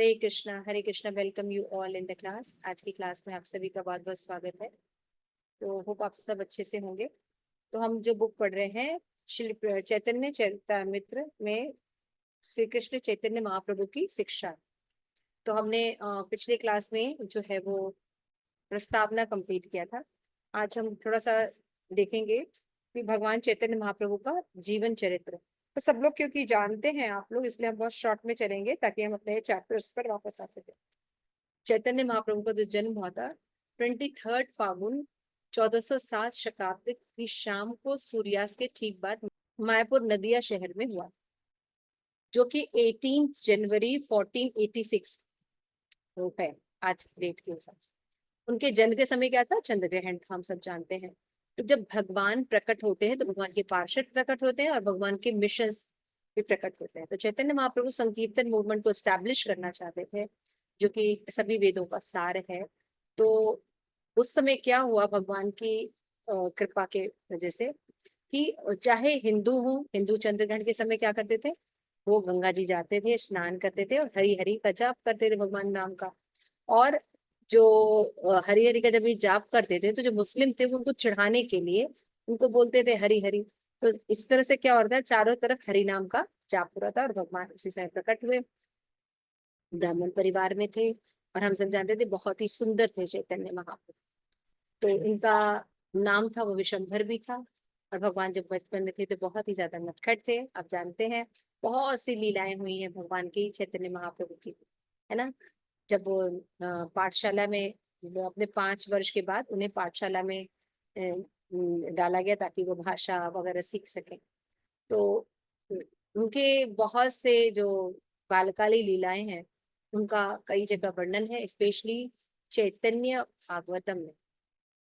Hare Krishna. Welcome you all in the class. आज की class में आप सभी का बहुत बहुत स्वागत है। तो होप आप सब अच्छे से होंगे। तो हम जो बुक पढ़ रहे हैं श्री चैतन्य चरितामृत में श्री कृष्ण चैतन्य महाप्रभु की शिक्षा। तो हमने पिछले क्लास में जो है वो प्रस्तावना कंप्लीट किया था। आज हम थोड़ा सा देखेंगे कि भगवान चैतन्य महाप्रभु का जीवन चरित्र। तो सब लोग क्योंकि जानते हैं आप लोग, इसलिए हम बहुत शॉर्ट में चलेंगे ताकि हम अपने चैप्टर्स पर वापस आ सके। चैतन्य महाप्रभु का जो जन्म हुआ था 23 फागुन 1407 शताब्दी की शाम को सूर्यास्त के ठीक बाद मायापुर नदिया शहर में हुआ, जो कि 18 जनवरी 1486 है आज की डेट के हिसाब से। उनके जन्म के समय क्या था? चंद्र ग्रहण था, हम सब जानते हैं। तो जब भगवान प्रकट होते हैं तो भगवान के पार्षद प्रकट होते हैं और भगवान के मिशंस भी प्रकट होते हैं। तो चैतन्य महाप्रभु संकीर्तन मूवमेंट को स्टैब्लिश करना चाहते थे, जो कि सभी वेदों का सार है। तो उस समय क्या हुआ, भगवान की कृपा के वजह से, कि चाहे हिंदू हो, हिंदू चंद्र ग्रहण के समय क्या करते थे, वो गंगा जी जाते थे, स्नान करते थे और हरि हरि का जाप करते थे भगवान नाम का। और जो हरि हरि का जब ये जाप करते थे तो जो मुस्लिम थे वो उनको चढ़ाने के लिए उनको बोलते थे हरि हरि। तो इस तरह से क्या हो रहा था, चारों तरफ हरि नाम का जाप हो रहा था और भगवान उसी समय प्रकट हुए। ब्राह्मण परिवार में थे और हम सब जानते थे बहुत ही सुंदर थे चैतन्य महाप्रभु। तो इनका नाम था वो विशंभर भी था। और भगवान जब बचपन में थे तो बहुत ही ज्यादा नटखट थे। आप जानते हैं बहुत सी लीलाएं हुई हैं भगवान की, चैतन्य महाप्रभु की, है ना। जब वो पाठशाला में, वो अपने 5 वर्ष के बाद उन्हें पाठशाला में डाला गया ताकि वो भाषा वगैरह सीख सके। तो उनके बहुत से जो बालकाली लीलाएं हैं उनका कई जगह वर्णन है, स्पेशली चैतन्य भागवतम में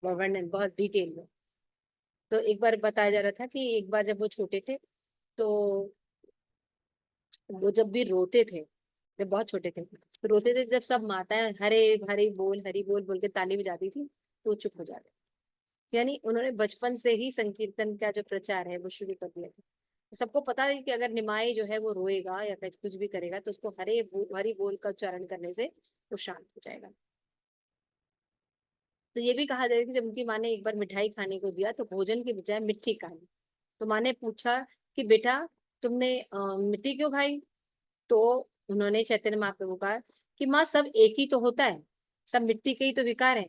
वर्णन बहुत डिटेल में। तो एक बार बताया जा रहा था कि एक बार जब वो छोटे थे तो वो जब भी रोते थे, जब बहुत छोटे थे तो रोते थे, जब सब माताएं हरे हरी बोल बोल के ताली बजाती थी तो वो चुप हो जाते थे। यानी उन्होंने बचपन से ही संकीर्तन का जो प्रचार है वो शुरू कर दिया था। तो सबको पता है कि अगर निमाई जो है वो रोएगा या कुछ भी करेगा तो उसको हरी बोल का उच्चारण करने से वो शांत हो जाएगा। तो ये भी कहा जाए कि जब उनकी माँ ने एक बार मिठाई खाने को दिया तो भोजन के बजाय मिट्टी खाई। तो माँ ने पूछा कि बेटा तुमने मिट्टी क्यों खाई? तो उन्होंने चैतन्य महाप्रभु कहा कि माँ सब एक ही तो होता है, सब मिट्टी के ही तो विकार है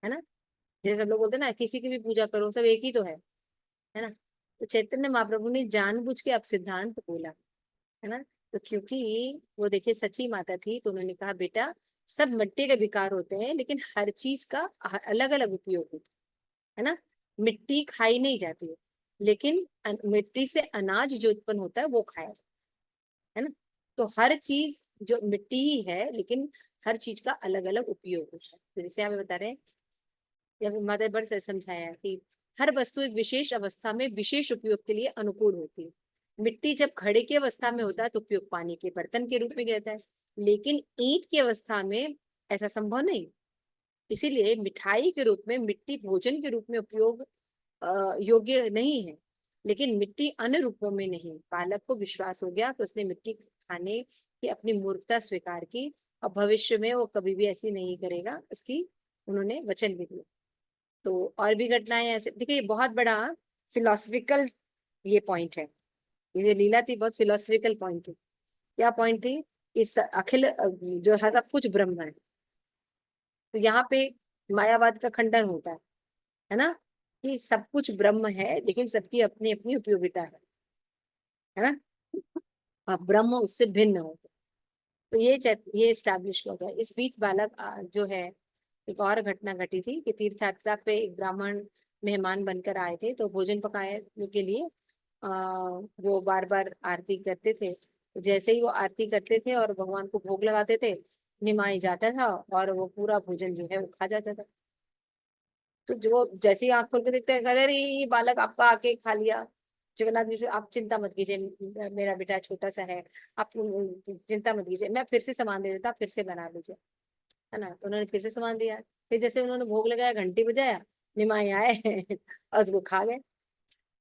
ना। जैसे सब लोग बोलते हैं ना किसी की भी पूजा करो सब एक ही तो है ना। तो चैतन्य महाप्रभु ने जानबूझ के अब सिद्धांत बोला, है ना। तो क्योंकि वो देखिए सच्ची माता थी तो उन्होंने कहा बेटा सब मिट्टी के विकार होते हैं लेकिन हर चीज का अलग अलग उपयोग होता है ना। मिट्टी खाई नहीं जाती है लेकिन मिट्टी से अनाज जो उत्पन्न होता है वो खाया जाता है ना। तो हर चीज जो मिट्टी ही है लेकिन हर चीज का अलग अलग उपयोग होता है। तो जैसे हमें बता रहे हैं, जब माता बड़ से समझाया कि हर वस्तु एक विशेष अवस्था में विशेष उपयोग के लिए अनुकूल होती है। मिट्टी जब घड़े की अवस्था में होता है तो उपयोग पानी के बर्तन के रूप में किया जाता है, लेकिन ईंट की अवस्था में ऐसा संभव नहीं। इसीलिए मिठाई के रूप में मिट्टी भोजन के रूप में उपयोग योग्य नहीं है, लेकिन मिट्टी अन्य रूपों में नहीं। बालक को विश्वास हो गया तो उसने मिट्टी खाने की अपनी मूर्खता स्वीकार की और भविष्य में वो कभी भी ऐसी नहीं करेगा, इसकी उन्होंने वचन भी दिया। तो और भी घटनाएं ऐसे, देखिए ये बहुत बड़ा फिलोसफिकल ये पॉइंट है। ये जो लीला थी बहुत फिलोसफिकल पॉइंट थी। क्या पॉइंट थी? इस अखिल जो है सब कुछ ब्रह्म है। तो यहाँ पे मायावाद का खंडन होता है ना, कि सब कुछ ब्रह्म है लेकिन सबकी अपनी अपनी उपयोगिता है ना। अब ब्रह्म उससे भिन्न हो। तो ये स्टैब्लिश किया गया। इस बीच बालक जो है, एक और घटना घटी थी कि तीर्थ यात्रा पे एक ब्राह्मण मेहमान बनकर आए थे। तो भोजन पकाने के लिए वो बार बार आरती करते थे। तो जैसे ही वो आरती करते थे और भगवान को भोग लगाते थे, निमाई जाता था और वो पूरा भोजन जो है वो खा जाता था। तो जो जैसे ही आंख खोल के देखते हैं, कहते अरे ये बालक आपका आके खा लिया। जगन्नाथ मिश्र आप चिंता मत कीजिए, मेरा बेटा छोटा सा है, आप चिंता मत कीजिए, मैं फिर से सामान दे देता, फिर से बना लीजिए, है ना। तो उन्होंने फिर से सामान दिया। फिर जैसे उन्होंने भोग लगाया, घंटी बजाया, निमाई आए और उसको खा गए।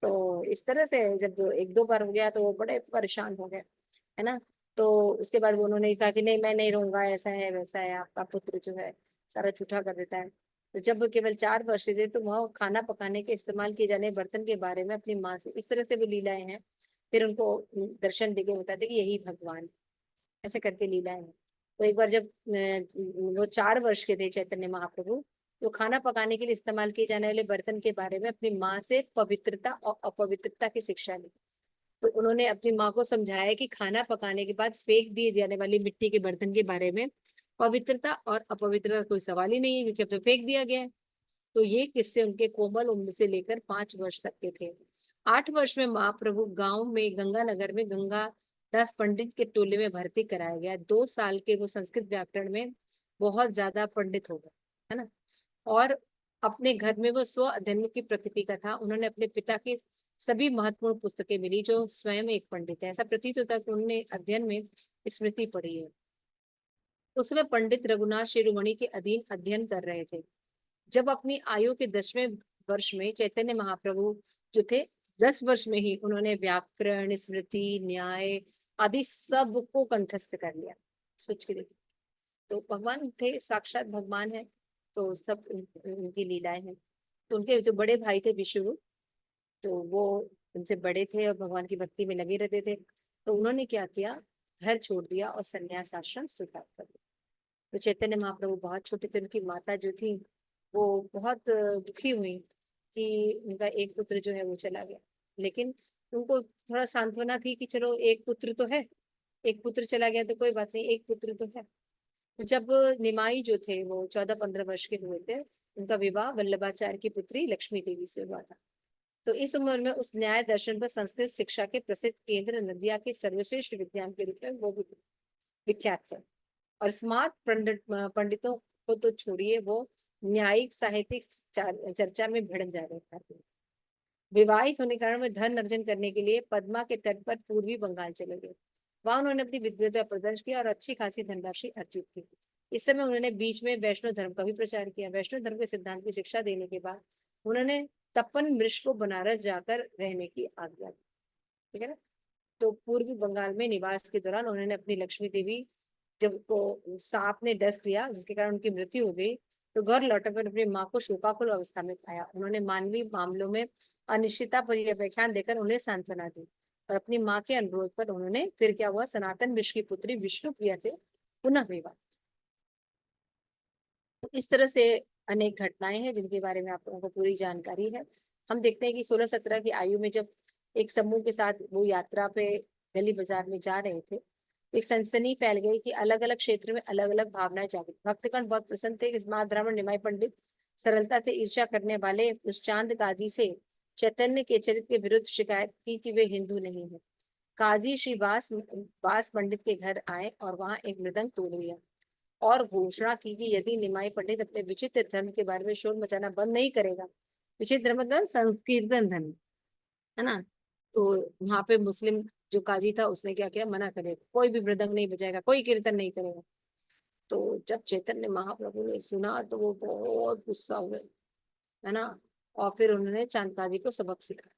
तो इस तरह से जब एक दो बार हो गया तो वो बड़े परेशान हो गए, है ना। तो उसके बाद वो उन्होंने कहा कि नहीं मैं नहीं रहूंगा, ऐसा है वैसा है, आपका पुत्र जो है सारा झूठा कर देता है। तो जब वो केवल 4 वर्ष के थे तो वह खाना पकाने के इस्तेमाल किए जाने बर्तन के बारे में अपनी माँ से इस तरह से वो लीलाएं हैं। फिर उनको दर्शन देके बताते कि यही भगवान है। ऐसे करके लीलाएं हैं। तो एक बार जब वो 4 वर्ष के थे चैतन्य महाप्रभु, तो खाना पकाने के लिए इस्तेमाल किए जाने वाले बर्तन के बारे में अपनी माँ से पवित्रता और अपवित्रता की शिक्षा ली। तो उन्होंने अपनी माँ को समझाया कि खाना पकाने के बाद फेंक दिए जाने वाली मिट्टी के बर्तन के बारे में पवित्रता और अपवित्रता का कोई सवाल ही नहीं है, क्योंकि अब तो फेंक दिया गया है। तो ये किस्से उनके कोमल उम्र से लेकर 5 वर्ष तक के थे। 8 वर्ष में महाप्रभु गांव में गंगानगर में गंगा दास पंडित के टोले में भर्ती कराया गया। 2 साल के वो संस्कृत व्याकरण में बहुत ज्यादा पंडित हो गए, है ना। और अपने घर में वो स्व अध्ययन की प्रकृति का था। उन्होंने अपने पिता की सभी महत्वपूर्ण पुस्तकें मिली, जो स्वयं एक पंडित है। ऐसा प्रतीत होता है कि उन्होंने अध्ययन में स्मृति पढ़ी है। उस समय पंडित रघुनाथ शिरोमणि के अधीन अध्ययन कर रहे थे। जब अपनी आयु के 10वें वर्ष में चैतन्य महाप्रभु जो थे, 10 वर्ष में ही उन्होंने व्याकरण, स्मृति, न्याय आदि सब को कंठस्थ कर लिया। सोच के देखिए, तो भगवान थे, साक्षात भगवान है। तो सब उनकी लीलाएं हैं। तो उनके जो बड़े भाई थे विष्णु, तो वो उनसे बड़े थे और भगवान की भक्ति में लगे रहते थे। तो उन्होंने क्या किया, घर छोड़ दिया और संन्यास आश्रम स्वीकार कर लिया। तो चैतन्य महाप्रभु बहुत छोटे थे। उनकी माता जो थी वो बहुत दुखी हुई कि उनका एक पुत्र जो है वो चला गया। लेकिन उनको थोड़ा सांत्वना थी कि चलो एक पुत्र तो है, एक पुत्र चला गया तो कोई बात नहीं, एक पुत्र तो है। तो जब निमाई जो थे वो 14-15 वर्ष के हुए थे, उनका विवाह वल्लभाचार्य की पुत्री लक्ष्मी देवी से हुआ था। तो इस उम्र में उस न्याय दर्शन पर संस्कृत शिक्षा के प्रसिद्ध केंद्र नदिया के सर्वश्रेष्ठ विद्वान के रूप में वो भी विख्यात है। और स्मार्ट पंडितों को तो छोड़िए, वो न्यायिक साहित्यिक चर्चा में भिड़ जा रहे थे। विवाहित होने के कारण वे धन अर्जन करने के लिए पद्मा के तट पर पूर्वी बंगाल चले गए। वहां उन्होंने अपनी विद्वता प्रदर्शन किया और अच्छी खासी धनराशि अर्जित की। इस समय उन्होंने बीच में वैष्णव धर्म का भी प्रचार किया। वैष्णव धर्म के सिद्धांत की शिक्षा देने के बाद उन्होंने तपन मृष को बनारस जाकर रहने की आज्ञा दी। ठीक है ना। तो पूर्वी बंगाल में निवास के दौरान उन्होंने अपनी लक्ष्मी देवी, जब को सांप ने डस लिया जिसके कारण उनकी मृत्यु हो गई, तो घर लौटे पर अपनी माँ को शोकाकुल अवस्था में पाया। उन्होंने मानवीय मामलों में अनिश्चितता पर यह व्याख्यान देकर उन्हें सांत्वना दी। और अपनी माँ के अनुरोध पर उन्होंने फिर क्या हुआ, सनातन मिश्र की पुत्री विष्णु प्रिया से पुनः विवाह। तो इस तरह से अनेक घटनाएं हैं जिनके बारे में आप लोगों को पूरी जानकारी है। हम देखते हैं कि 16-17 की आयु में जब एक समूह के साथ वो यात्रा पे गली बाजार में जा रहे थे, एक सनसनी फैल गई कि अलग अलग क्षेत्र में अलग अलग भावनाएं जागृत। भक्तगण बहुत प्रसन्न थे। स्मार्त ब्राह्मण निमाई पंडित सरलता से ईर्ष्या करने वाले उस चांद काजी से चैतन्य के चरित्र के विरुद्ध शिकायत की कि वे हिंदू नहीं है। काजी श्री बास पंडित के घर आए और वहां एक मृदंग तोड़ लिया और घोषणा की कि यदि निमाई पंडित अपने विचित्र धर्म के बारे में शोर मचाना बंद नहीं करेगा, विचित्र धर्म मतलब संकीर्तन धर्म, है ना। तो वहां पे मुस्लिम जो काजी था उसने क्या किया, मना करे, कोई भी मृदंग नहीं बजाएगा, कोई कीर्तन नहीं करेगा। तो जब चैतन्य महाप्रभु ने सुना तो वो बहुत गुस्सा हुए, है ना। और फिर उन्होंने चांद काजी को सबक सिखाया।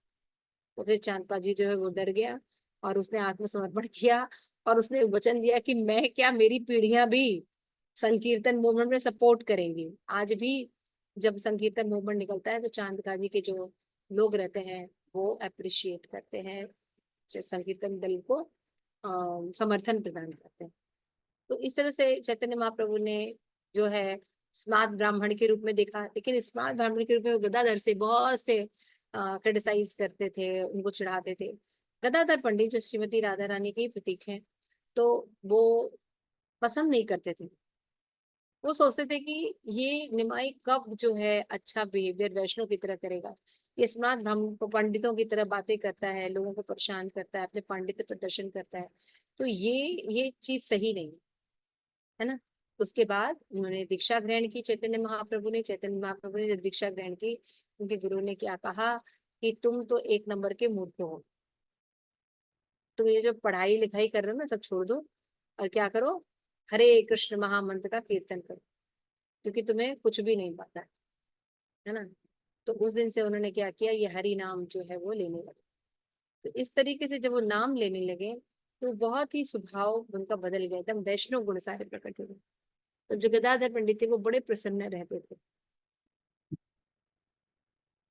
तो फिर चांद काजी जो है वो डर गया और उसने आत्मसमर्पण किया और उसने वचन दिया कि मैं क्या, मेरी पीढ़ियां भी संकीर्तन मूवमेंट में सपोर्ट करेंगी। आज भी जब संकीर्तन मूवमेंट निकलता है तो चांद काजी के जो लोग रहते हैं वो अप्रिशिएट करते हैं, संकीर्तन दल को समर्थन प्रदान करते हैं। तो इस तरह से चैतन्य महाप्रभु ने जो है स्मार्त ब्राह्मण के रूप में देखा। लेकिन स्मार्त ब्राह्मण के रूप में वो गदाधर से बहुत से क्रिटिसाइज करते थे, उनको चिढ़ाते थे। गदाधर पंडित जो श्रीमती राधा रानी के प्रतीक हैं, तो वो पसंद नहीं करते थे। वो सोचते थे कि ये निमाई कब जो है अच्छा बिहेवियर वैष्णव की तरह करेगा। ये स्मार्त ब्राह्मण पंडितों की तरह बातें करता है, लोगों को परेशान करता है, अपने पांडित्य प्रदर्शन करता है। तो ये चीज सही नहीं है ना। तो उसके बाद उन्होंने दीक्षा ग्रहण की। चैतन्य महाप्रभु ने जब दीक्षा ग्रहण की, उनके गुरु ने क्या कहा कि तुम तो 1 नंबर के मूर्ख हो, तुम ये जो पढ़ाई लिखाई कर रहे हो ना सब छोड़ दो और क्या करो, हरे कृष्ण महामंत्र का कीर्तन करो, क्योंकि तुम्हें कुछ भी नहीं पता है ना। तो उस दिन से उन्होंने क्या किया, ये हरि नाम जो है वो लेने लगे। तो इस तरीके से जब वो नाम लेने लगे तो बहुत ही स्वभाव उनका बदल गया, एकदम वैष्णव गुण सारे प्रकट हुए। तो जो गदाधर पंडित थे वो बड़े प्रसन्न रहते थे।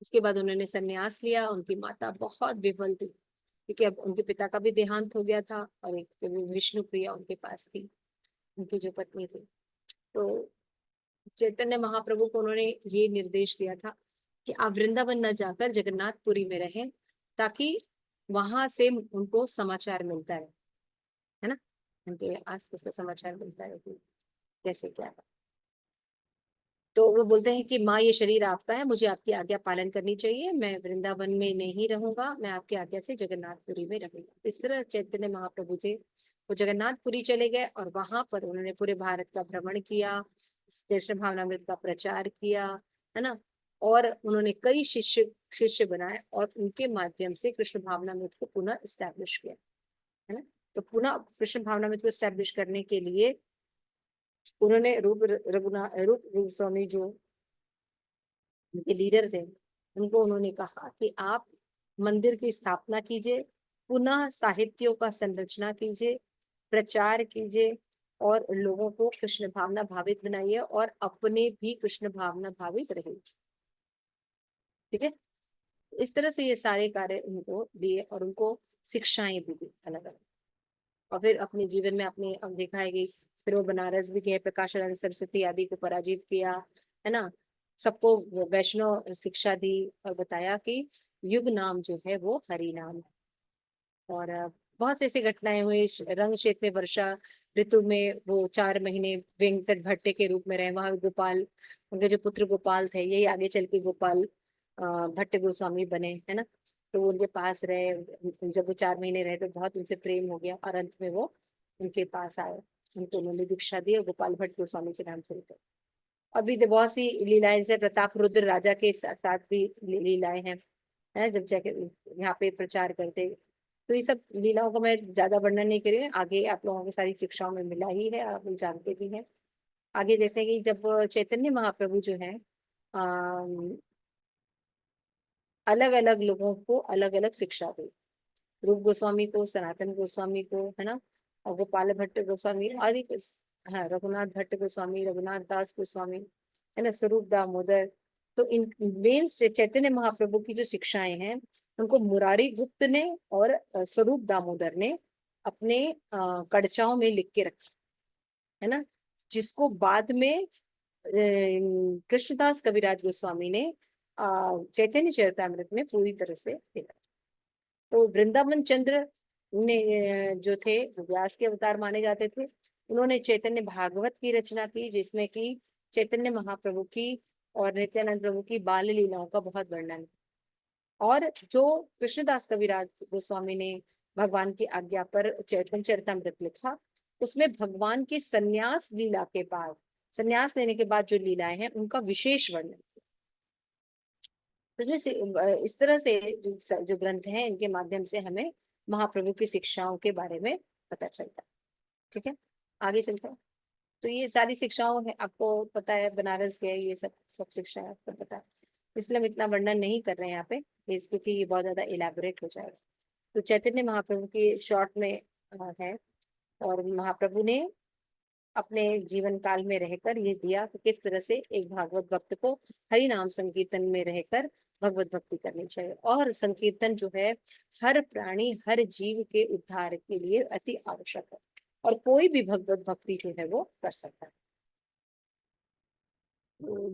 उसके बाद उन्होंने संन्यास लिया। उनकी माता बहुत विफल थी, क्योंकि अब उनके पिता का भी देहांत हो गया था, और एक विष्णु प्रिया उनके पास थी, उनकी जो पत्नी थी। तो चैतन्य महाप्रभु को उन्होंने ये निर्देश दिया था कि आप वृंदावन न जाकर जगन्नाथपुरी में रहें, ताकि वहां से उनको समाचार मिलता रहे, है ना, उनके आसपास का समाचार मिलता रहे कि कैसे क्या है। तो वो बोलते हैं कि माँ, ये शरीर आपका है, मुझे आपकी आज्ञा पालन करनी चाहिए, मैं वृंदावन में नहीं रहूंगा, मैं आपकी आज्ञा से जगन्नाथपुरी में रहूंगा। इस तरह चैतन्य महाप्रभु थे, वो जगन्नाथपुरी चले गए, और वहां पर उन्होंने पूरे भारत का भ्रमण किया, कृष्ण भावनामृत का प्रचार किया, है ना। और उन्होंने कई शिष्य शिष्य बनाए, और उनके माध्यम से कृष्ण भावनामृत को पुनः स्टैब्लिश किया, है ना। तो पुनः कृष्ण भावनामृत को स्टैब्लिश करने के लिए उन्होंने रूप गोस्वामी जो उनके लीडर थे, उनको उन्होंने कहा कि आप मंदिर की स्थापना कीजिए, पुनः साहित्यों का संरचना कीजिए, प्रचार कीजिए, और लोगों को कृष्ण भावना भावित बनाइए, और अपने भी कृष्ण भावना भावित रहिए। ठीक है। इस तरह से ये सारे कार्य उनको दिए, और उनको शिक्षाएं भी दी अलग अलग। और फिर अपने जीवन में आपने अब देखा है कि फिर वो बनारस भी गए, प्रकाशानंद सरस्वती आदि को पराजित किया, है ना, सबको वैष्णव शिक्षा दी, और बताया कि युग नाम जो है वो हरि नाम है। और बहुत से ऐसी घटनाएं हुई। रंग क्षेत्र में वर्षा ऋतु में वो 4 महीने वेंकट भट्टे के रूप में रहे, वहां गोपाल, उनके जो पुत्र गोपाल थे, यही आगे चल के गोपाल भट्ट गोस्वामी बने, है ना। तो वो उनके पास रहे, जब वो 4 महीने रहे तो बहुत उनसे प्रेम हो गया, और अंत में वो उनके पास आए, उनको उन्होंने दीक्षा दी, और गोपाल भट्ट गोस्वामी के नाम से उनको। अभी तो बहुत सी लीलाएं, जैसे प्रताप रुद्र राजा के साथ भी लीलाएं हैं, है, जब जाके यहाँ पे प्रचार करते। तो ये सब लीलाओं का मैं ज्यादा वर्णन नहीं करी, आगे आप लोगों को सारी शिक्षाओं में मिला ही है, आप लोग जानते भी हैं। आगे देखते हैं कि जब चैतन्य महाप्रभु जो है अलग अलग लोगों को अलग अलग शिक्षा दी, रूप गोस्वामी को, सनातन गोस्वामी को, है ना, और गोपाल भट्ट गोस्वामी आदि, हाँ, रघुनाथ भट्ट गोस्वामी, रघुनाथ दास गोस्वामी, है ना, स्वरूप दामोदर। तो इन मेन से चैतन्य महाप्रभु की जो शिक्षाएं हैं, उनको मुरारी गुप्त ने और स्वरूप दामोदर ने अपने कड़चाओं में लिख के रखा, है ना, जिसको बाद में कृष्णदास कविराज गोस्वामी ने चैतन्य चरितामृत में पूरी तरह से लिखा। तो वृंदावन चंद्र ने जो थे वो व्यास के अवतार माने जाते थे। उन्होंने चैतन्य भागवत की रचना की, जिसमें कि चैतन्य महाप्रभु की और नित्यानंद प्रभु की बाल लीलाओं का बहुत वर्णन है। और जो कृष्णदास कविराज गोस्वामी ने भगवान की आज्ञा पर चैतन्य चरितामृत लिखा, उसमें भगवान की संन्यास लीला के बाद, संन्यास लेने के बाद जो लीलाएं हैं उनका विशेष वर्णन। उसमें से इस तरह से जो ग्रंथ हैं, इनके माध्यम से हमें महाप्रभु की शिक्षाओं के बारे में पता चलता है। ठीक है, आगे चलते हैं। तो ये सारी शिक्षाओं है, आपको पता है, बनारस गए, ये सब सब शिक्षाएं आपको पता है, इसलिए हम इतना वर्णन नहीं कर रहे हैं यहाँ पे, क्योंकि ये बहुत ज्यादा इलेबोरेट हो जाएगा। तो चैतन्य महाप्रभु की शॉर्ट में है। और महाप्रभु ने अपने जीवन काल में रहकर ये दिया कि किस तरह से एक भागवत भक्त को हरि नाम संकीर्तन में रहकर भगवत भक्ति करनी चाहिए। और संकीर्तन जो है हर प्राणी, हर जीव के उद्धार के लिए अति आवश्यक है, और कोई भी भगवत भक्ति जो है वो कर सकता है।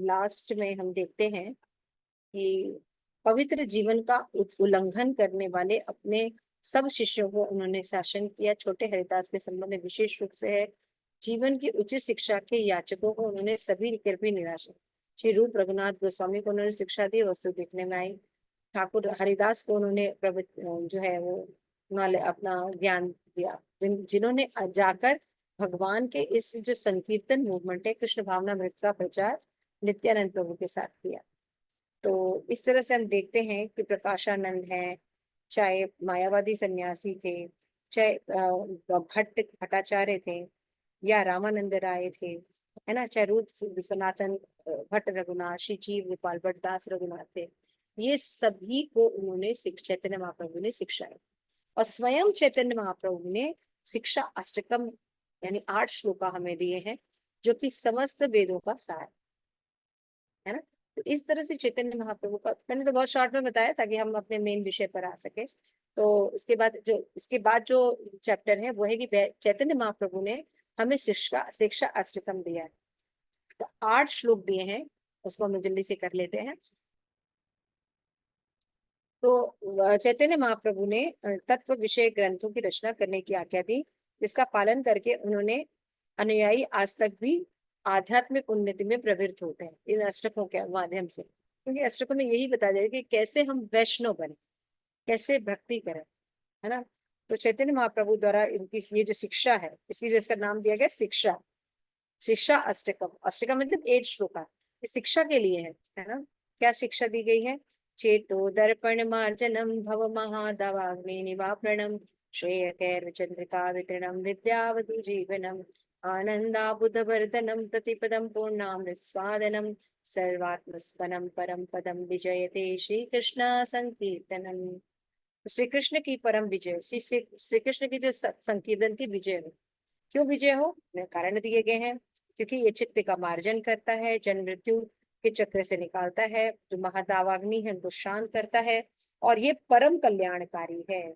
लास्ट में हम देखते हैं कि पवित्र जीवन का उल्लंघन करने वाले अपने सब शिष्यों को उन्होंने शासन किया। छोटे हरिदास के संबंध में विशेष रूप से है, जीवन की उचित शिक्षा के याचकों को उन्होंने सभी कृपया निराशा। श्री रूप रघुनाथ गोस्वामी को उन्होंने शिक्षा दी, वस्तु देखने में आई। ठाकुर हरिदास को उन्होंने जो है वो अपना ज्ञान दिया, जिन्होंने जाकर भगवान के इस जो संकीर्तन मूवमेंट है, कृष्ण भावनामृत का प्रचार नित्यानंद प्रभु के साथ किया। तो इस तरह से हम देखते हैं कि प्रकाशानंद है, चाहे मायावादी सन्यासी थे, चाहे भट्ट भट्टाचार्य थे, या रामानंद राय थे, है ना, चाहे रूप सनातन भट्ट रघुनाथ, श्री जीव गोपाल भट्ट दास रघुनाथ थे, ये सभी को उन्होंने चैतन्य महाप्रभु ने शिक्षा दी। और स्वयं चैतन्य महाप्रभु ने शिक्षा अष्टकम यानी 8 श्लोका हमें दिए हैं, जो कि समस्त वेदों का सार है ना। तो इस तरह से चैतन्य महाप्रभु का मैंने तो बहुत शॉर्ट में बताया ताकि हम अपने मेन विषय पर आ सके। तो इसके बाद जो चैप्टर है वो है कि चैतन्य महाप्रभु ने हमें शिक्षा शिक्षा अष्टकम दिया है। तो 8 श्लोक दिए हैं, उसको हम जल्दी से कर लेते हैं। तो चैतन्य महाप्रभु ने तत्व विषय ग्रंथों की रचना करने की आज्ञा दी, जिसका पालन करके उन्होंने अनुयायी आज तक भी आध्यात्मिक उन्नति में प्रवृत्त होते हैं इन अष्टकों के माध्यम से। क्योंकि अष्टकों में यही बताया जाए कि कैसे हम वैष्णव बने, कैसे भक्ति करें, है ना। तो चैतन्य महाप्रभु द्वारा इनकी ये जो शिक्षा है, इसलिए इसका नाम दिया गया शिक्षा। शिक्षा अष्टकम, अष्टकम मतलब 8 श्लोका, ये शिक्षा के लिए है ना। क्या शिक्षा दी गई है? चेतो दर्पण मार्जनम भव महादावाग्नि निवारणम श्रेय कैर चंद्रिका वितरणम विद्यावतु जीवनम आनंदाबुधवर्धनम प्रतिपदम पूर्णामृत स्वादनम सर्वात्मस्पनम परम पदम विजयते श्री कृष्ण संकीर्तनम। श्री कृष्ण की परम विजय, श्री कृष्ण की जो संकीर्तन की विजय हो। क्यों विजय हो? कारण दिए गए हैं। क्योंकि ये चित्त का मार्जन करता है, जन्म मृत्यु के चक्र से निकालता है, जो महादावाग्नि है उनको शांत करता है, और ये परम कल्याणकारी है।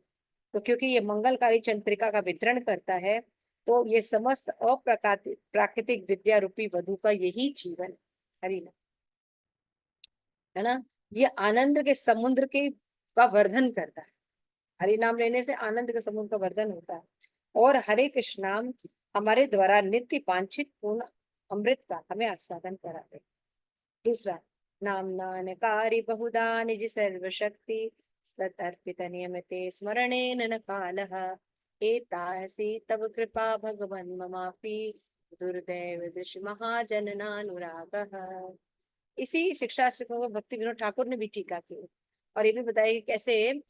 तो क्योंकि ये मंगलकारी चंद्रिका का वितरण करता है, तो ये समस्त प्राकृतिक विद्या रूपी वधु का यही जीवन हरि है ना। ये आनंद के समुद्र के का वर्धन करता है। हरि नाम लेने से आनंद के समुद्र का वर्धन होता है। और हरे कृष्ण नाम हमारे द्वारा नित्य वांछित पूर्ण अमृत का हमें आस्वादन कराते। दूसरा, नाम नानकारी बहुधा निज सर्वशक्ति सतर्पित नियमते स्मरणे न कालः एतासी तव कृपा भगवन् ममापि दुर्दैव दृश महाजननानुरागः। इसी शिक्षा को भक्ति विनोद ठाकुर ने भी टीका की, और ये भी बताया कि कैसे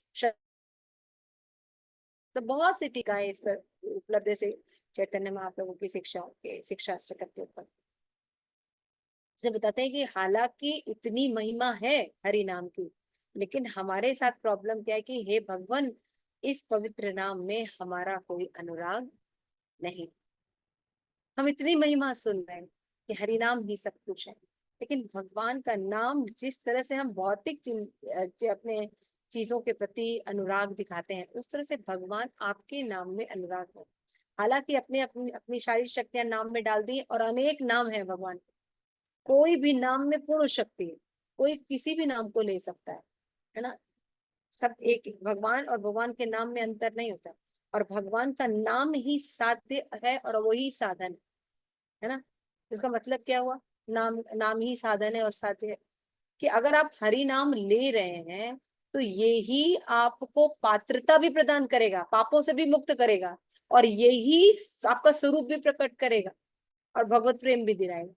तो बहुत सी टीकाएं इस पर उपलब्ध है चैतन्य महाप्रभु की शिक्षाओं के शिक्षा अष्टकम के ऊपर। से बताते हैं कि हालांकि इतनी महिमा है हरि नाम की, लेकिन हमारे साथ प्रॉब्लम क्या है कि हे भगवान, इस पवित्र नाम में हमारा कोई अनुराग नहीं। हम इतनी महिमा सुन रहे हैं कि हरि नाम ही सब कुछ है, लेकिन भगवान का नाम जिस तरह से हम भौतिक अपने चीजों के प्रति अनुराग दिखाते हैं, उस तरह से भगवान आपके नाम में अनुराग है। हालांकि अपने अपनी अपनी सारी शक्तियां नाम में डाल दी, और अनेक नाम है भगवान। कोई भी नाम में पूर्ण शक्ति है, कोई किसी भी नाम को ले सकता है ना। सब एक भगवान, और भगवान के नाम में अंतर नहीं होता। और भगवान का नाम ही साध्य है और वही साधन है ना। इसका मतलब क्या हुआ? नाम नाम ही साधन है और साध्य है। कि अगर आप हरि नाम ले रहे हैं तो यही आपको पात्रता भी प्रदान करेगा, पापों से भी मुक्त करेगा, और यही आपका स्वरूप भी प्रकट करेगा, और भगवत प्रेम भी दिलाएगा,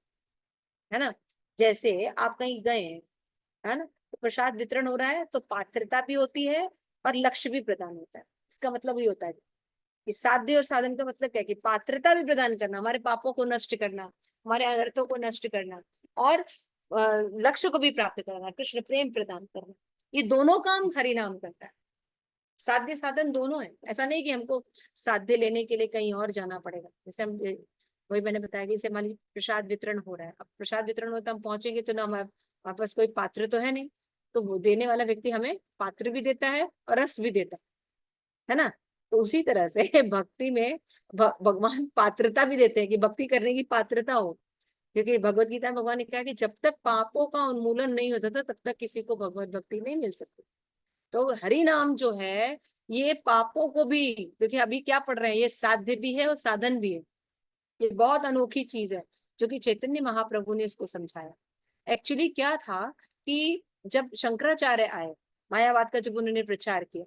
है ना। जैसे आप कहीं गए हैं, है ना, तो प्रसाद वितरण हो रहा है, तो पात्रता भी होती है और लक्ष्य भी प्रदान होता है। इसका मतलब ये होता है कि साध्य और साधन का मतलब क्या है कि पात्रता भी प्रदान करना, हमारे पापों को नष्ट करना, हमारे अनर्थों को नष्ट करना, और लक्ष्य को भी प्राप्त करना, कृष्ण प्रेम प्रदान करना। ये दोनों काम हरि नाम करता है। साध्य साधन दोनों है। ऐसा नहीं कि हमको साध्य लेने के लिए कहीं और जाना पड़ेगा। जैसे हम वही मैंने बताया कि जैसे मान लीजिए प्रसाद वितरण हो रहा है, अब प्रसाद वितरण होता है, हम पहुंचेंगे तो ना हमारे पास कोई पात्र तो है नहीं, तो वो देने वाला व्यक्ति हमें पात्र भी देता है और रस भी देता है ना। तो उसी तरह से भक्ति में भगवान पात्रता भी देते हैं कि भक्ति करने की पात्रता हो। क्योंकि भगवत गीता में भगवान ने कहा कि जब तक पापों का उन्मूलन नहीं होता था, तब तक किसी को भगवत भक्ति नहीं मिल सकती। तो हरि नाम जो है, ये पापों को भी, क्योंकि अभी क्या पढ़ रहे हैं, ये साध्य भी है और साधन भी है। ये बहुत अनोखी चीज है जो कि चैतन्य महाप्रभु ने इसको समझाया। एक्चुअली क्या था कि जब शंकराचार्य आए, मायावाद का जब उन्होंने प्रचार किया,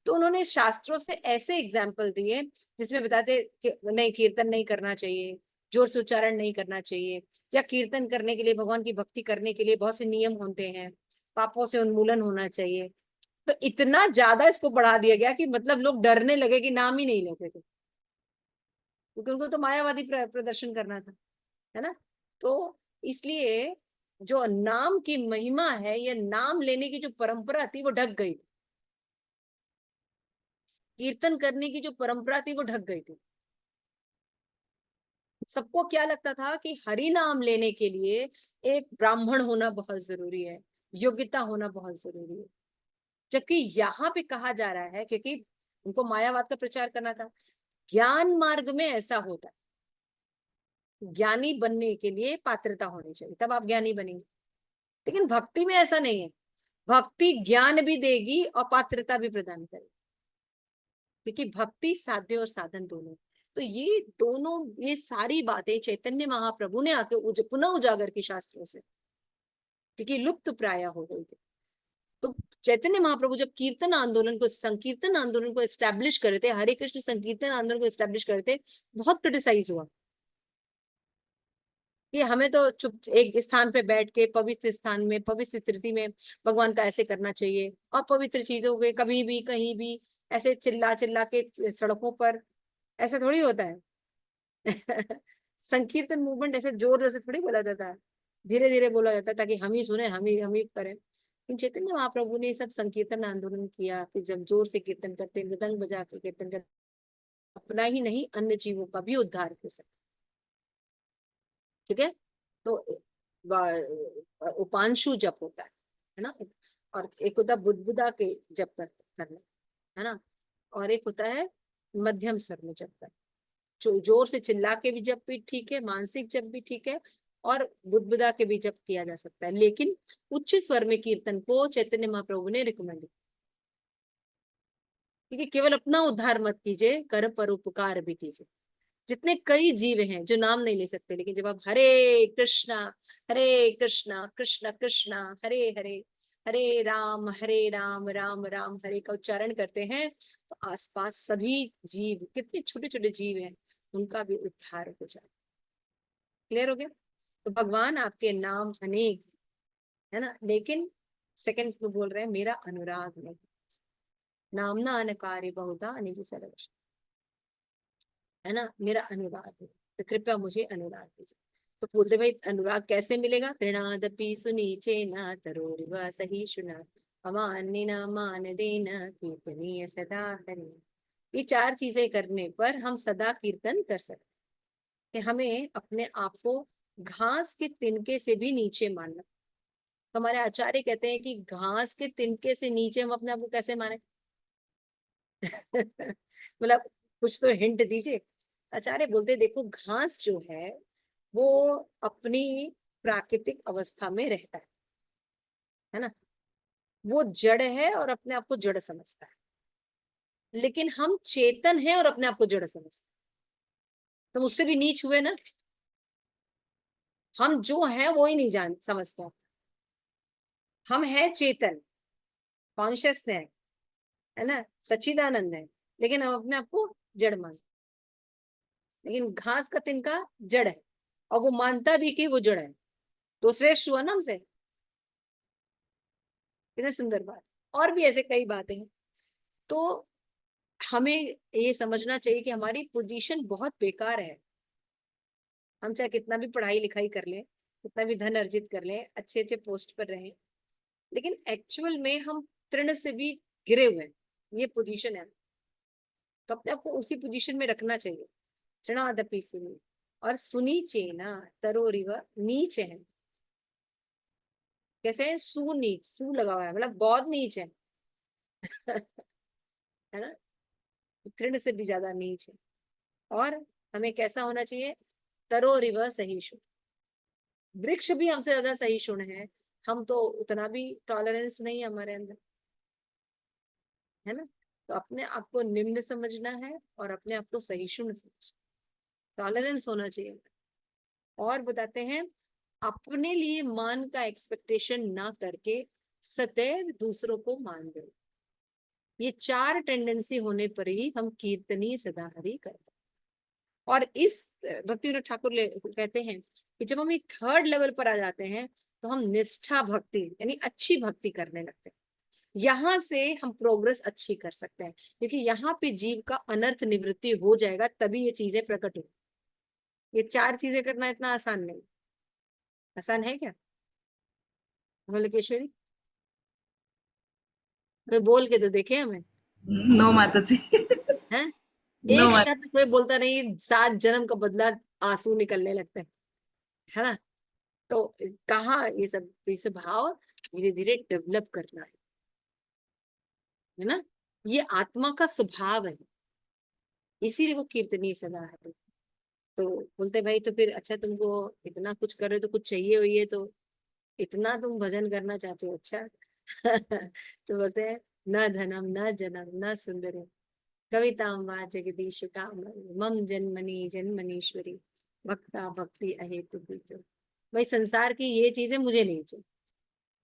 तो उन्होंने शास्त्रों से ऐसे एग्जाम्पल दिए जिसमें बताते कि नहीं, कीर्तन नहीं करना चाहिए, जोर से उच्चारण नहीं करना चाहिए, या कीर्तन करने के लिए, भगवान की भक्ति करने के लिए बहुत से नियम होते हैं, पापों से उन्मूलन होना चाहिए। तो इतना ज्यादा इसको बढ़ा दिया गया कि मतलब लोग डरने लगे कि नाम ही नहीं लेते थे, क्योंकि उनको तो मायावादी प्रदर्शन करना था, है ना। तो इसलिए जो नाम की महिमा है, ये नाम लेने की जो परंपरा थी वो ढक गई। कीर्तन करने की जो परंपरा थी वो ढक गई थी। सबको क्या लगता था कि हरि नाम लेने के लिए एक ब्राह्मण होना बहुत जरूरी है, योग्यता होना बहुत जरूरी है। जबकि यहाँ पे कहा जा रहा है, क्योंकि उनको मायावाद का प्रचार करना था, ज्ञान मार्ग में ऐसा होता है, ज्ञानी बनने के लिए पात्रता होनी चाहिए, तब आप ज्ञानी बनेंगे। लेकिन भक्ति में ऐसा नहीं है। भक्ति ज्ञान भी देगी और पात्रता भी प्रदान करेगी, क्योंकि भक्ति साध्य और साधन दोनों। तो ये दोनों, ये सारी बातें चैतन्य महाप्रभु ने आके पुनः उजागर की शास्त्रों से, क्योंकि लुप्त प्राय हो गई थी। तो चैतन्य महाप्रभु जब कीर्तन आंदोलन को, संकीर्तन आंदोलन को एस्टैब्लिश करे थे, हरे कृष्ण संकीर्तन आंदोलन को एस्टैब्लिश करे थे, बहुत क्रिटिसाइज हुआ कि हमें तो चुप एक स्थान पे बैठ के पवित्र स्थान में, पवित्र स्थिति में भगवान का ऐसे करना चाहिए, और पवित्र चीजों पे कभी भी कहीं भी ऐसे चिल्ला चिल्ला के सड़कों पर, ऐसा थोड़ी होता है। संकीर्तन मूवमेंट ऐसे जोर से थोड़ी बोला जाता है, धीरे धीरे बोला जाता है ताकि हम ही सुने, हम ही करें। लेकिन चैतन्य महाप्रभु ने सब संकीर्तन आंदोलन किया कि जब जोर से कीर्तन करते, मृदंग बजा के कीर्तन करते, अपना ही नहीं अन्य जीवों का भी उद्धार हो सके। ठीक है। तो उपांशु जप होता है ना, और एक होता है बुदबुदा के जप करना, है ना, और एक होता है मध्यम स्वर में जप करना। जोर से चिल्ला के भी जप भी ठीक है, मानसिक जप भी ठीक है, और बुदबुदा के भी जप किया जा सकता है, लेकिन उच्च स्वर में कीर्तन को चैतन्य महाप्रभु ने रिकमेंड किया, क्योंकि केवल अपना उद्धार मत कीजिए, कर परोपकार भी कीजिए। जितने कई जीव हैं जो नाम नहीं ले सकते, लेकिन जब आप हरे कृष्णा कृष्ण कृष्ण हरे हरे, हरे राम राम राम हरे का उच्चारण करते हैं, तो आसपास सभी जीव, कितने छोटे छोटे जीव हैं, उनका भी उद्धार हो जाए। क्लियर हो गया? तो भगवान आपके नाम अनेक है ना, लेकिन सेकंड में बोल रहे हैं मेरा अनुराग नहीं, नामना अनकार्य बहुधा अनिधि सर्वश, है ना, मेरा अनुराग है, तो कृपया मुझे अनुराग दीजिए। तो बोलते भाई अनुराग कैसे मिलेगा? तृणादपि सुनीचे न तरोरिव सहिष्णुना अमान्येन मान देना कीर्तनीय सदा हरि। ये चार चीजें करने पर हम सदा कीर्तन कर सकते हैं। कि हमें अपने आप को घास के तिनके से भी नीचे मानना। तो हमारे आचार्य कहते हैं कि घास के तिनके से नीचे हम अपने आप को कैसे माने? मतलब कुछ तो हिंट दीजिए। आचार्य बोलते देखो, घास जो है वो अपनी प्राकृतिक अवस्था में रहता है ना, वो जड़ है और अपने आप को जड़ समझता है। लेकिन हम चेतन हैं और अपने आप को जड़ समझते हैं, तो उससे भी नीच हुए ना। हम जो है वो ही नहीं जान समझते, हम है चेतन, कॉन्शियस है ना, सच्चिदानंद है, लेकिन हम अपने आप को जड़ मानते। लेकिन घास का तिनका जड़ है, और वो मानता भी कि वो जड़ है, तो श्रेष्ठ हुआ ना हमसे। कितनी सुंदर बात। और भी ऐसे कई बातें हैं। तो हमें ये समझना चाहिए कि हमारी पोजीशन बहुत बेकार है। हम चाहे कितना भी पढ़ाई लिखाई कर लें, कितना भी धन अर्जित कर लें, अच्छे अच्छे पोस्ट पर रहें, लेकिन एक्चुअल में हम तृण से भी गिरे हुए हैं। ये पोजीशन है, तो अपने आपको उसी पोजीशन में रखना चाहिए। तृणादपि सुनी, और सुनी चेना तरोरिव, नीच है। कैसे है? सुनीच, सु लगा हुआ है, मतलब बहुत नीच है। है ना, तृण से भी ज्यादा नीच है। और हमें कैसा होना चाहिए? तरोरिव सहिष्णु। वृक्ष भी हमसे ज्यादा सहिष्णु है, हम तो उतना भी टॉलरेंस नहीं है हमारे अंदर, है ना। तो अपने आप को निम्न समझना है और अपने आप को सहिष्णु समझना, टॉलरेंस होना चाहिए। और बताते हैं, अपने लिए मान का एक्सपेक्टेशन ना करके सदैव दूसरों को मान दो। ये चार टेंडेंसी होने पर ही हम कीर्तनीय सदाहरि करते हैं। और इस भक्ति विनोद ठाकुर कहते हैं कि जब हम एक थर्ड लेवल पर आ जाते हैं, तो हम निष्ठा भक्ति यानी अच्छी भक्ति करने लगते हैं। यहाँ से हम प्रोग्रेस अच्छी कर सकते हैं, क्योंकि यहाँ पे जीव का अनर्थ निवृत्ति हो जाएगा, तभी ये चीजें प्रकट हो। ये चार चीजें करना इतना आसान नहीं। आसान है क्या मल्लिकेश्वरी? कोई बोल के तो देखे हमें। नो माता जी। है। नो एक माता। शब्द कोई बोलता नहीं, 7 जन्म का बदला आंसू निकलने लगता है ना। तो कहाँ ये सब भाव धीरे धीरे डेवलप करना है ना। ये आत्मा का स्वभाव है, इसीलिए वो कीर्तनीय सदा है। तो बोलते भाई तो फिर अच्छा, तुमको इतना कुछ कर रहे हो तो कुछ चाहिए हुई है, तो इतना तुम भजन करना चाहते हो, अच्छा। तो बोलते हैं, न धनम न जनम न सुंदरी, कविताम वा जगदीश काम, मम जन्मनि जन्मनीश्वरी, भक्ता भक्ति अहेतु बीजो। भाई संसार की ये चीजें मुझे नहीं चाहिए,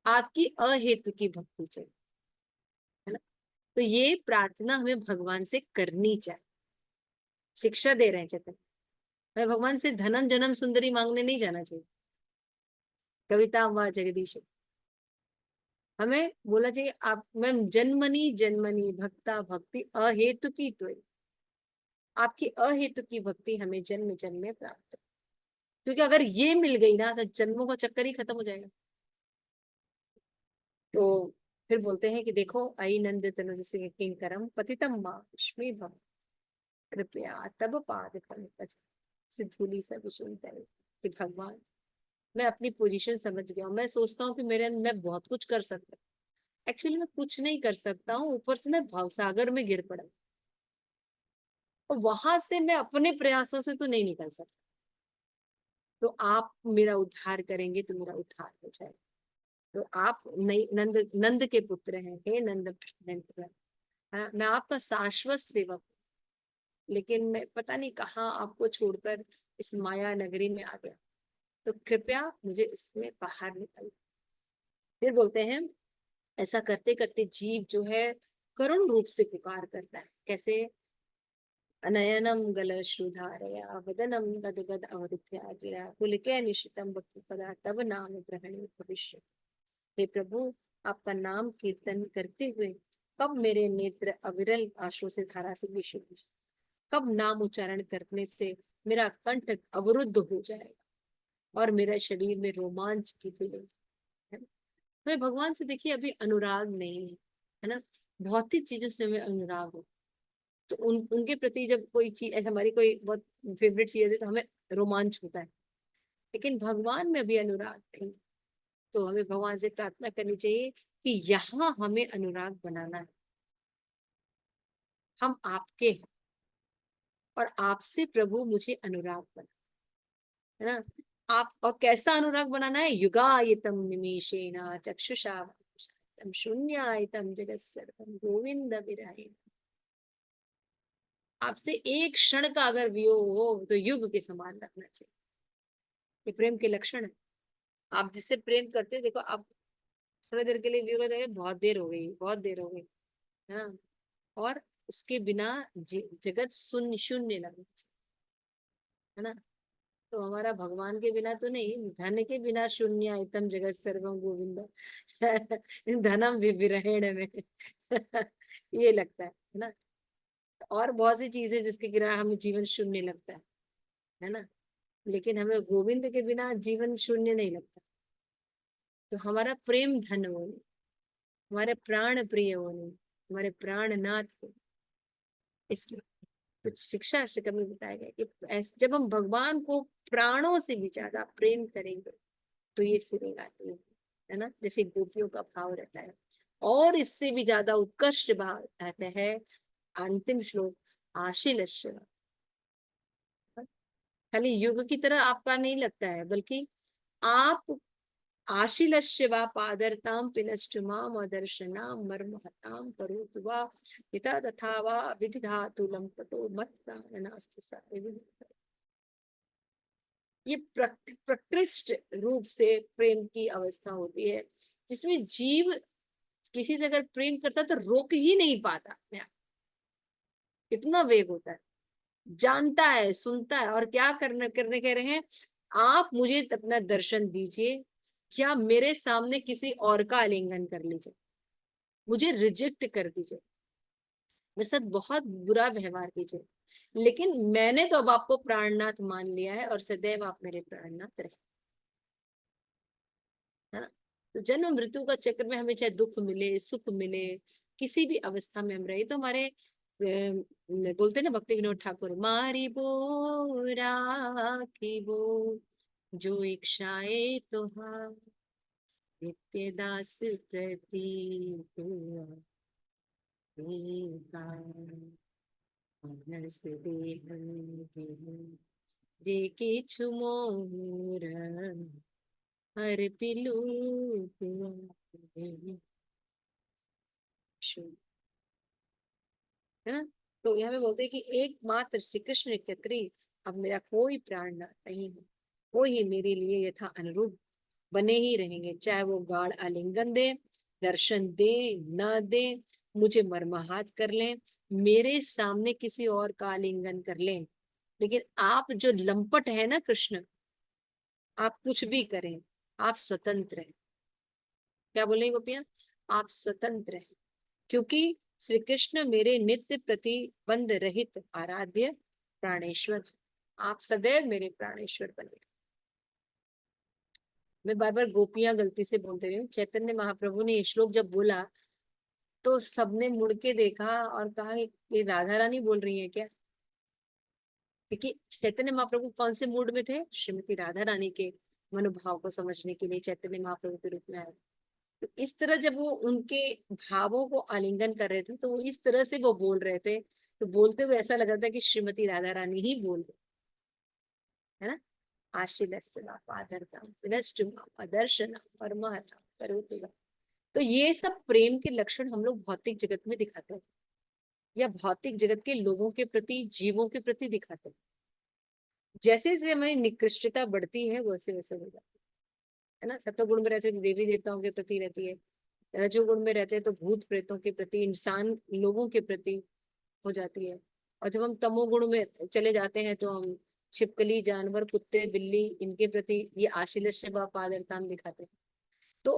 आपकी अहेतु की भक्ति चाहिए, है ना। तो ये प्रार्थना हमें भगवान से करनी चाहिए। शिक्षा दे रहे हैं चेतन, हमें भगवान से धनम जन्म सुंदरी मांगने नहीं जाना चाहिए। कविता व जगदीश, हमें बोला चाहिए आप, मैं जन्मनी जन्मनी भक्ता भक्ति अहेतु की तो, आपकी अहेतु की भक्ति हमें जन्म जन्म में प्राप्त है। क्योंकि अगर ये मिल गई ना तो जन्मों का चक्कर ही खत्म हो जाएगा। तो फिर बोलते हैं कि देखो, आई नंद तनुज सिंह किंकरम पतितम माश्मी भव, कृपया तब पाद पंकज सिद्धूली सब सुनते। कि भगवान, मैं अपनी पोजीशन समझ गया हूँ, मैं सोचता हूँ कि मेरे अंदर मैं बहुत कुछ कर सकता हूँ, एक्चुअली मैं कुछ नहीं कर सकता हूँ, ऊपर से मैं भवसागर में गिर पड़ा, और वहां से मैं अपने प्रयासों से तो नहीं निकल सकता। तो आप मेरा उद्धार करेंगे तो मेरा उद्धार हो जाएगा। तो आप नहीं, नंद नंद के पुत्र हैं, हे नंद नंद, मैं आपका शाश्वत सेवक हूं, लेकिन मैं पता नहीं कहाँ आपको छोड़कर इस माया नगरी में आ गया, तो कृपया मुझे इसमें बाहर निकल। फिर बोलते हैं, ऐसा करते करते जीव जो है करुण रूप से पुकार करता है, कैसे, अनयनम गलश्रुधारया वदनम गदगद अवरुद्ध्या गिरा पुलके निशितम भक्तिपदा तब नाम ग्रहणे भविष्य। हे प्रभु, आपका नाम कीर्तन करते हुए कब मेरे नेत्र अविरल आंसुओं से धारा से विशुद्ध, कब नाम उच्चारण करने से मेरा कंठ अवरुद्ध हो जाएगा और मेरा शरीर में रोमांच की फीलिंग है। हमें भगवान से देखिए अभी अनुराग नहीं है ना। भौतिक चीजों से हमें अनुराग हो, तो उनके प्रति जब कोई चीज, हमारी कोई बहुत फेवरेट चीज है तो हमें रोमांच होता है, लेकिन भगवान में अभी अनुराग नहीं। तो हमें भगवान से प्रार्थना करनी चाहिए कि यहाँ हमें अनुराग बनाना है, हम आपके हैं, और आपसे प्रभु मुझे अनुराग बना, है ना। आप, और कैसा अनुराग बनाना है, युगायतम निमेषेण चक्षुषा तम शून्यायतम जगत सर्वम गोविंद विराय। आपसे एक क्षण का अगर वियोग हो तो युग के समान रखना चाहिए। ये प्रेम के लक्षण है। आप जिससे प्रेम करते हो, देखो आप थोड़ी देर के लिए वियोग हो, बहुत देर हो गई, बहुत देर हो गई, है ना। और उसके बिना जगत शून्य शून्य लगना चाहिए, है ना। तो हमारा भगवान के बिना तो नहीं, धन के बिना शून्य इतम जगत सर्वम गोविंद, धनम भी विरहेण में। ये लगता है ना। और बहुत सी चीजें जिसके बिना हमें जीवन शून्य लगता है ना। लेकिन हमें गोविंद के बिना जीवन शून्य नहीं लगता। तो हमारा प्रेम धन हो, हमारे प्राण प्रिय हो, हमारे प्राणनाथ हो। इसलिए कुछ शिक्षा शिक्षा में बताया गया कि जब हम भगवान को प्राणों से भी ज्यादा प्रेम करेंगे तो ये फीलिंग आती है ना। जैसे गोपियों का भाव रहता है, और इससे भी ज्यादा उत्कृष्ट भाव रहता है अंतिम श्लोक, आशीलस्य। खाली युग की तरह आपका नहीं लगता है, बल्कि आप आशीलस्य वा पादरताम पिनश्च माम अदर्शनाम मर्महताम करोतु वा यथा तथा वा विधिधातु लंपटो मत्प्राणनास्तु सा। ये प्रकृष्ट रूप से प्रेम की अवस्था होती है, जिसमें जीव किसी से अगर प्रेम करता है तो रोक ही नहीं पाता अपने आप। इतना वेग होता है, जानता है, सुनता है, और क्या करने करने कह रहे हैं, आप मुझे अपना दर्शन दीजिए, क्या मेरे सामने किसी और का आलिंगन कर लीजिए, मुझे रिजेक्ट कर दीजिए, मेरे साथ बहुत बुरा व्यवहार कीजिए, लेकिन मैंने तो अब आपको प्राणनाथ मान लिया है और सदैव आप मेरे प्राणनाथ रहे, है ना। तो जन्म मृत्यु का चक्र में हमें चाहे दुख मिले सुख मिले, किसी भी अवस्था में हम रहे तो हमारे बोलते ना भक्ति विनोद ठाकुर, मारी बो राखी बो जो इच्छाए तो नित्य दास प्रति मानस देह जे किछु मोर हर पिलू है ना। तो यहाँ पे बोलते हैं कि एकमात्र श्री कृष्ण क्षत्रिय अब मेरा कोई प्राण नहीं है, वो ही मेरे लिए यथा अनुरूप बने ही रहेंगे, चाहे वो गाढ़ आलिंगन दे, दर्शन दे न दे, मुझे मर्माहत कर लें, मेरे सामने किसी और का आलिंगन कर लें, लेकिन आप जो लंपट है ना कृष्ण, आप कुछ भी करें, आप स्वतंत्र हैं। क्या बोलेंगे गोपियां? आप स्वतंत्र हैं, क्योंकि श्री कृष्ण मेरे नित्य प्रतिबंध रहित आराध्य प्राणेश्वर, आप सदैव मेरे प्राणेश्वर बने। मैं बार बार गोपियां गलती से बोलते रही हूँ। चैतन्य महाप्रभु ने ये श्लोक जब बोला तो सबने मुड़ के देखा और कहा ये राधा रानी बोल रही है क्या? क्योंकि चैतन्य महाप्रभु कौन से मूड में थे? श्रीमती राधा रानी के मनोभाव को समझने के लिए चैतन्य महाप्रभु के रूप में आए। तो इस तरह जब वो उनके भावों को आलिंगन कर रहे थे तो वो इस तरह से वो बोल रहे थे, तो बोलते हुए ऐसा लग रहा था कि श्रीमती राधा रानी ही बोल रही है ना। तो ये सब प्रेम के लक्षण हम लोग भौतिक जगत में दिखाते हैं, या भौतिक जगत के लोगों के प्रति, जीवों के प्रति दिखाते हैं। जैसे जैसे हमारी निकृष्टता बढ़ती है वैसे वैसे हो जाती है ना। सत्वगुण में रहते तो देवी देवताओं के प्रति रहती है, रजोगुण में रहते हैं तो भूत प्रेतों के प्रति, इंसान लोगों के प्रति हो जाती है। और जब हम तमोगुण में चले जाते हैं तो हम छिपकली जानवर, कुत्ते बिल्ली, इनके प्रति ये आशीलस्य व पादरता दिखाते हैं। तो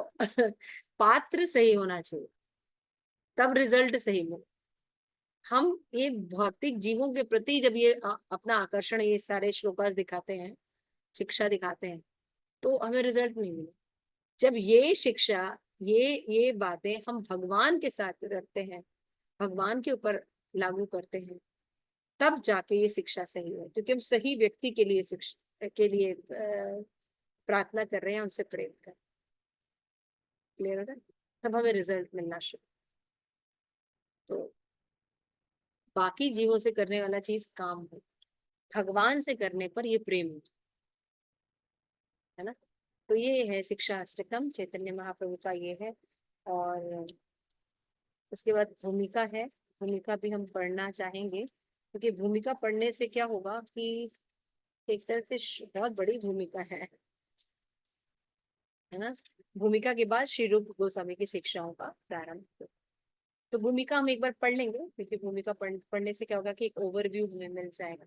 पात्र सही होना चाहिए, तब रिजल्ट सही मिले। हम ये भौतिक जीवों के प्रति जब ये अपना आकर्षण, ये सारे श्लोकास दिखाते हैं, शिक्षा दिखाते हैं, तो हमें रिजल्ट नहीं मिले। जब ये शिक्षा, ये बातें हम भगवान के साथ रखते हैं, भगवान के ऊपर लागू करते हैं, तब जाके ये शिक्षा सही है, क्योंकि हम सही व्यक्ति के लिए शिक्षा के लिए प्रार्थना कर रहे हैं, उनसे प्रेम कर। क्लियर है ना? तब हमें रिजल्ट मिलना शुरू। तो बाकी जीवों से करने वाला चीज काम है, भगवान से करने पर ये प्रेम है ना। तो ये है शिक्षा अष्टकम, चैतन्य महाप्रभु का ये है। और उसके बाद भूमिका है, भूमिका भी हम पढ़ना चाहेंगे, क्योंकि भूमिका पढ़ने से क्या होगा कि एक तरह से बहुत बड़ी भूमिका है ना। भूमिका के बाद श्री रूप गोस्वामी की शिक्षाओं का प्रारंभ। तो भूमिका हम एक बार पढ़ लेंगे, क्योंकि भूमिका पढ़ने से क्या होगा कि एक ओवरव्यू हमें मिल जाएगा।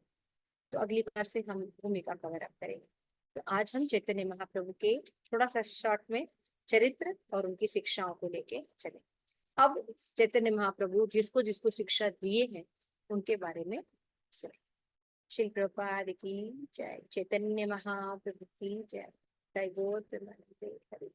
तो अगली बार से हम भूमिका कवर अप करेंगे। तो आज हम चैतन्य महाप्रभु के थोड़ा सा शॉर्ट में चरित्र और उनकी शिक्षाओं को लेके चले। अब चैतन्य महाप्रभु जिसको जिसको शिक्षा दिए हैं उनके बारे में सुने। श्री प्रभुपाद की जय, चैतन्य महाप्रभु की जय। जय गौर प्रेमानंद हरि।